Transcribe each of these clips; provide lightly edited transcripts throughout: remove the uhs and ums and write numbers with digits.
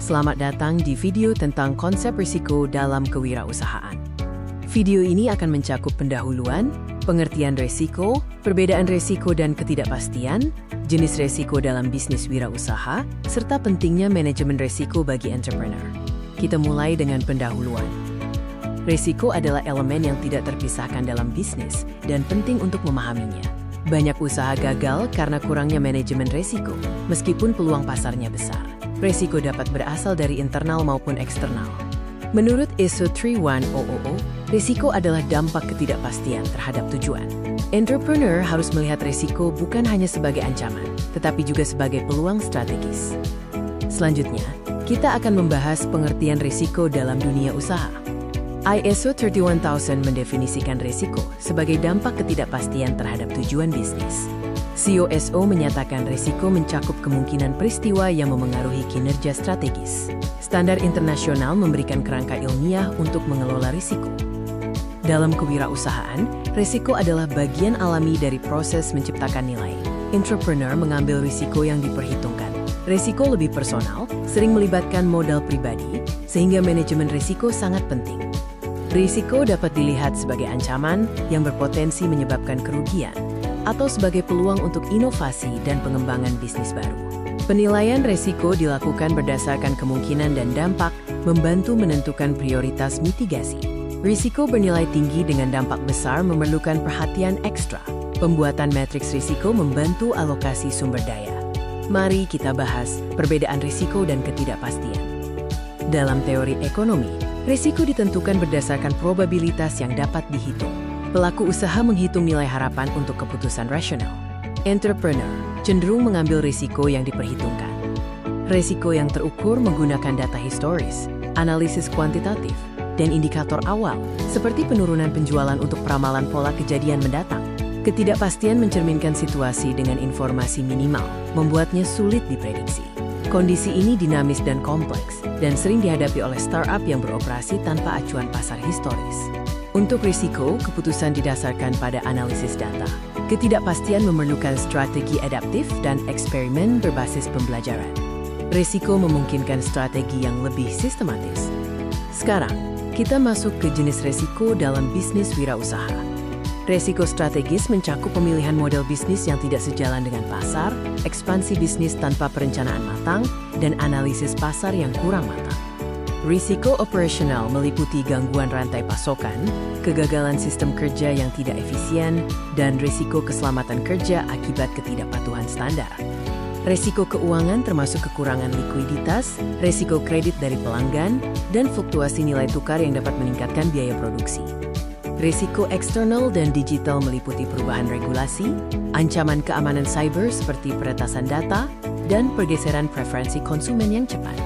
Selamat datang di video tentang konsep risiko dalam kewirausahaan. Video ini akan mencakup pendahuluan, pengertian risiko, perbedaan risiko dan ketidakpastian, jenis risiko dalam bisnis wirausaha, serta pentingnya manajemen risiko bagi entrepreneur. Kita mulai dengan pendahuluan. Risiko adalah elemen yang tidak terpisahkan dalam bisnis dan penting untuk memahaminya. Banyak usaha gagal karena kurangnya manajemen risiko, meskipun peluang pasarnya besar. Risiko dapat berasal dari internal maupun eksternal. Menurut ISO 31000, risiko adalah dampak ketidakpastian terhadap tujuan. Entrepreneur harus melihat risiko bukan hanya sebagai ancaman, tetapi juga sebagai peluang strategis. Selanjutnya, kita akan membahas pengertian risiko dalam dunia usaha. ISO 31000 mendefinisikan risiko sebagai dampak ketidakpastian terhadap tujuan bisnis. COSO menyatakan risiko mencakup kemungkinan peristiwa yang memengaruhi kinerja strategis. Standar internasional memberikan kerangka ilmiah untuk mengelola risiko. Dalam kewirausahaan, risiko adalah bagian alami dari proses menciptakan nilai. Entrepreneur mengambil risiko yang diperhitungkan. Risiko lebih personal, sering melibatkan modal pribadi, sehingga manajemen risiko sangat penting. Risiko dapat dilihat sebagai ancaman yang berpotensi menyebabkan kerugian, atau sebagai peluang untuk inovasi dan pengembangan bisnis baru. Penilaian risiko dilakukan berdasarkan kemungkinan dan dampak, membantu menentukan prioritas mitigasi. Risiko bernilai tinggi dengan dampak besar memerlukan perhatian ekstra. Pembuatan matriks risiko membantu alokasi sumber daya. Mari kita bahas perbedaan risiko dan ketidakpastian. Dalam teori ekonomi, risiko ditentukan berdasarkan probabilitas yang dapat dihitung. Pelaku usaha menghitung nilai harapan untuk keputusan rasional. Entrepreneur cenderung mengambil risiko yang diperhitungkan. Risiko yang terukur menggunakan data historis, analisis kuantitatif, dan indikator awal, seperti penurunan penjualan untuk peramalan pola kejadian mendatang. Ketidakpastian mencerminkan situasi dengan informasi minimal, membuatnya sulit diprediksi. Kondisi ini dinamis dan kompleks, dan sering dihadapi oleh startup yang beroperasi tanpa acuan pasar historis. Untuk risiko, keputusan didasarkan pada analisis data. Ketidakpastian memerlukan strategi adaptif dan eksperimen berbasis pembelajaran. Risiko memungkinkan strategi yang lebih sistematis. Sekarang, kita masuk ke jenis risiko dalam bisnis wirausaha. Risiko strategis mencakup pemilihan model bisnis yang tidak sejalan dengan pasar, ekspansi bisnis tanpa perencanaan matang, dan analisis pasar yang kurang matang. Risiko operasional meliputi gangguan rantai pasokan, kegagalan sistem kerja yang tidak efisien, dan risiko keselamatan kerja akibat ketidakpatuhan standar. Risiko keuangan termasuk kekurangan likuiditas, risiko kredit dari pelanggan, dan fluktuasi nilai tukar yang dapat meningkatkan biaya produksi. Risiko eksternal dan digital meliputi perubahan regulasi, ancaman keamanan cyber seperti peretasan data, dan pergeseran preferensi konsumen yang cepat.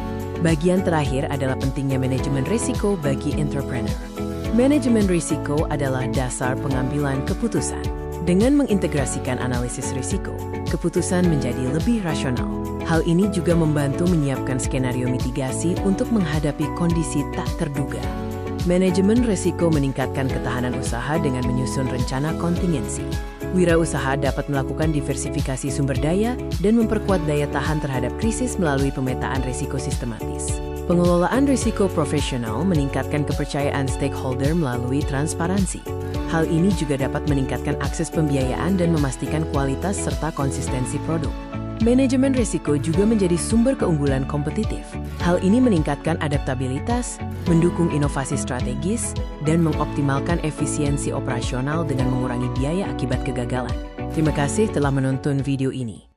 Bagian terakhir adalah pentingnya manajemen risiko bagi entrepreneur. Manajemen risiko adalah dasar pengambilan keputusan. Dengan mengintegrasikan analisis risiko, keputusan menjadi lebih rasional. Hal ini juga membantu menyiapkan skenario mitigasi untuk menghadapi kondisi tak terduga. Manajemen risiko meningkatkan ketahanan usaha dengan menyusun rencana kontingensi. Wirausaha dapat melakukan diversifikasi sumber daya dan memperkuat daya tahan terhadap krisis melalui pemetaan risiko sistematis. Pengelolaan risiko profesional meningkatkan kepercayaan stakeholder melalui transparansi. Hal ini juga dapat meningkatkan akses pembiayaan dan memastikan kualitas serta konsistensi produk. Manajemen risiko juga menjadi sumber keunggulan kompetitif. Hal ini meningkatkan adaptabilitas, mendukung inovasi strategis, dan mengoptimalkan efisiensi operasional dengan mengurangi biaya akibat kegagalan. Terima kasih telah menonton video ini.